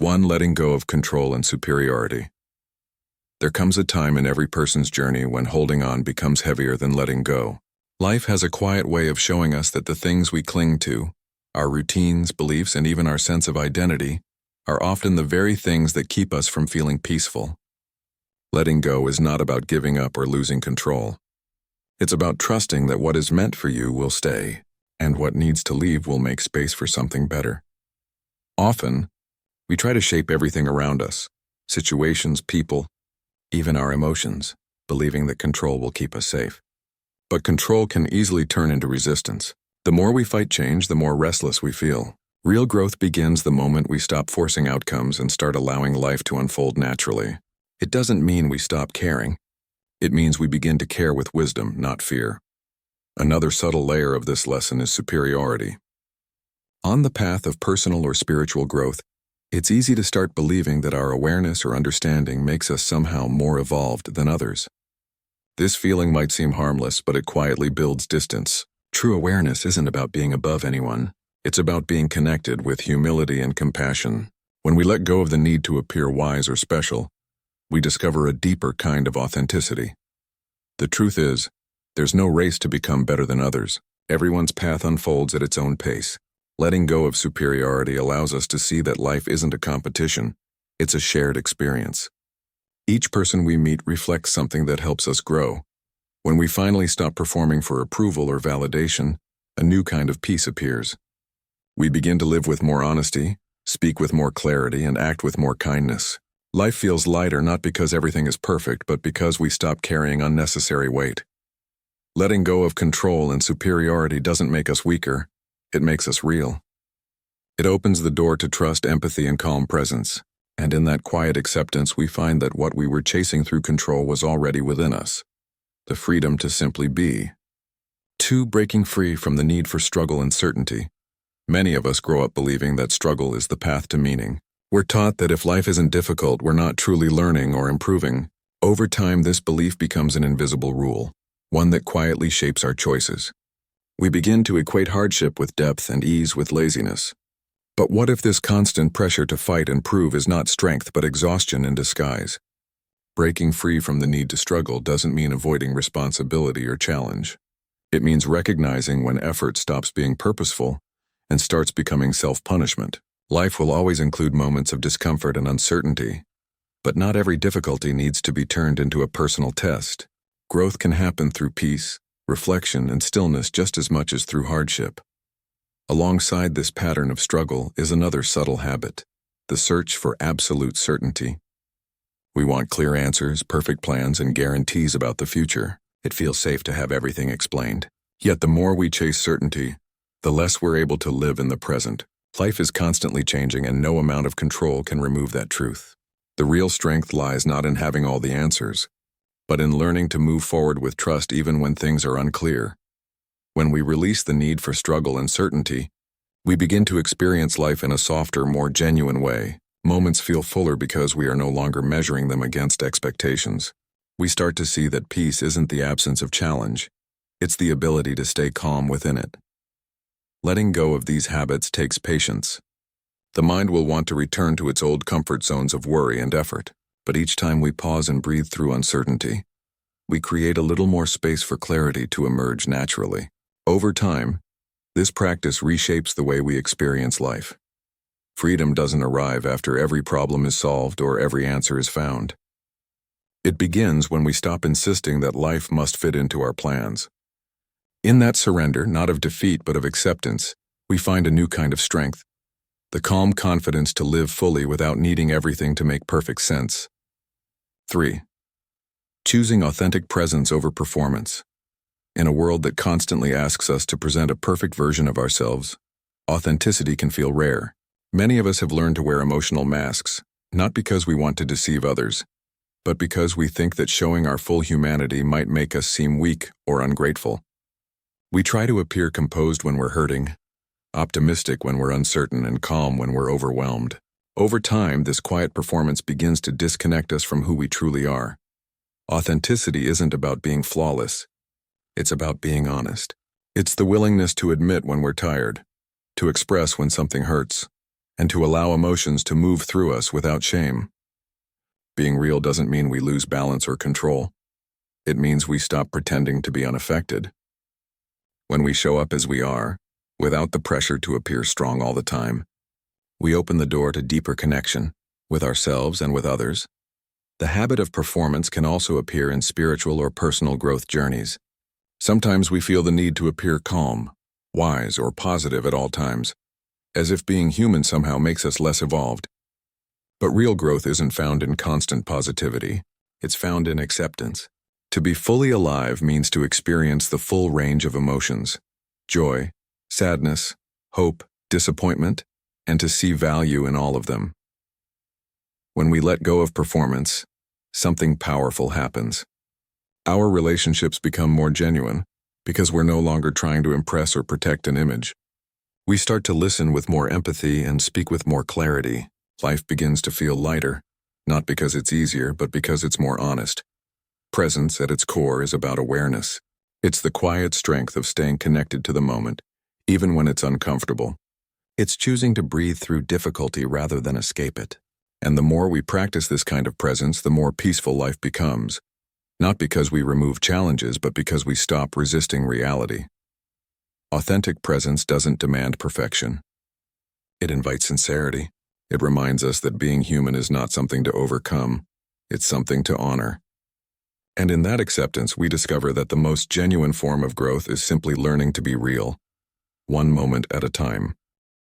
1. Letting go of control and superiority. There comes a time in every person's journey when holding on becomes heavier than letting go. Life has a quiet way of showing us that the things we cling to, our routines, beliefs, and even our sense of identity, are often the very things that keep us from feeling peaceful. Letting go is not about giving up or losing control. It's about trusting that what is meant for you will stay, and what needs to leave will make space for something better. Often, we try to shape everything around us, situations, people, even our emotions, believing that control will keep us safe. But control can easily turn into resistance. The more we fight change, the more restless we feel. Real growth begins the moment we stop forcing outcomes and start allowing life to unfold naturally. It doesn't mean we stop caring. It means we begin to care with wisdom, not fear. Another subtle layer of this lesson is superiority. On the path of personal or spiritual growth, it's easy to start believing that our awareness or understanding makes us somehow more evolved than others. This feeling might seem harmless, but it quietly builds distance. True awareness isn't about being above anyone. It's about being connected with humility and compassion. When we let go of the need to appear wise or special, we discover a deeper kind of authenticity. The truth is, there's no race to become better than others. Everyone's path unfolds at its own pace. Letting go of superiority allows us to see that life isn't a competition, it's a shared experience. Each person we meet reflects something that helps us grow. When we finally stop performing for approval or validation, a new kind of peace appears. We begin to live with more honesty, speak with more clarity, and act with more kindness. Life feels lighter not because everything is perfect, but because we stop carrying unnecessary weight. Letting go of control and superiority doesn't make us weaker. It makes us real. It opens the door to trust, empathy, and calm presence. And in that quiet acceptance, we find that what we were chasing through control was already within us. The freedom to simply be. 2. Breaking free from the need for struggle and certainty. Many of us grow up believing that struggle is the path to meaning. We're taught that if life isn't difficult, we're not truly learning or improving. Over time, this belief becomes an invisible rule, one that quietly shapes our choices. We begin to equate hardship with depth and ease with laziness. But what if this constant pressure to fight and prove is not strength but exhaustion in disguise? Breaking free from the need to struggle doesn't mean avoiding responsibility or challenge. It means recognizing when effort stops being purposeful and starts becoming self-punishment. Life will always include moments of discomfort and uncertainty, but not every difficulty needs to be turned into a personal test. Growth can happen through peace, reflection, and stillness just as much as through hardship. Alongside this pattern of struggle is another subtle habit, the search for absolute certainty. We want clear answers, perfect plans, and guarantees about the future. It feels safe to have everything explained. Yet the more we chase certainty, the less we're able to live in the present. Life is constantly changing, and no amount of control can remove that truth. The real strength lies not in having all the answers, but in learning to move forward with trust even when things are unclear. When we release the need for struggle and certainty, we begin to experience life in a softer, more genuine way. Moments feel fuller because we are no longer measuring them against expectations. We start to see that peace isn't the absence of challenge, it's the ability to stay calm within it. Letting go of these habits takes patience. The mind will want to return to its old comfort zones of worry and effort, but each time we pause and breathe through uncertainty, we create a little more space for clarity to emerge naturally. Over time, this practice reshapes the way we experience life. Freedom doesn't arrive after every problem is solved or every answer is found. It begins when we stop insisting that life must fit into our plans. In that surrender, not of defeat but of acceptance, we find a new kind of strength, the calm confidence to live fully without needing everything to make perfect sense. 3. Choosing authentic presence over performance. In a world that constantly asks us to present a perfect version of ourselves, authenticity can feel rare. Many of us have learned to wear emotional masks, not because we want to deceive others, but because we think that showing our full humanity might make us seem weak or ungrateful. We try to appear composed when we're hurting, optimistic when we're uncertain, and calm when we're overwhelmed. Over time, this quiet performance begins to disconnect us from who we truly are. Authenticity isn't about being flawless. It's about being honest. It's the willingness to admit when we're tired, to express when something hurts, and to allow emotions to move through us without shame. Being real doesn't mean we lose balance or control. It means we stop pretending to be unaffected. When we show up as we are, without the pressure to appear strong all the time, we open the door to deeper connection with ourselves and with others. The habit of performance can also appear in spiritual or personal growth journeys. Sometimes we feel the need to appear calm, wise, or positive at all times, as if being human somehow makes us less evolved. But real growth isn't found in constant positivity. It's found in acceptance. To be fully alive means to experience the full range of emotions: joy, sadness, hope, disappointment, and to see value in all of them. When we let go of performance, something powerful happens. Our relationships become more genuine because we're no longer trying to impress or protect an image. We start to listen with more empathy and speak with more clarity. Life begins to feel lighter, not because it's easier, but because it's more honest. Presence at its core is about awareness. It's the quiet strength of staying connected to the moment, even when it's uncomfortable. It's choosing to breathe through difficulty rather than escape it. And the more we practice this kind of presence, the more peaceful life becomes. Not because we remove challenges, but because we stop resisting reality. Authentic presence doesn't demand perfection. It invites sincerity. It reminds us that being human is not something to overcome. It's something to honor. And in that acceptance, we discover that the most genuine form of growth is simply learning to be real, one moment at a time.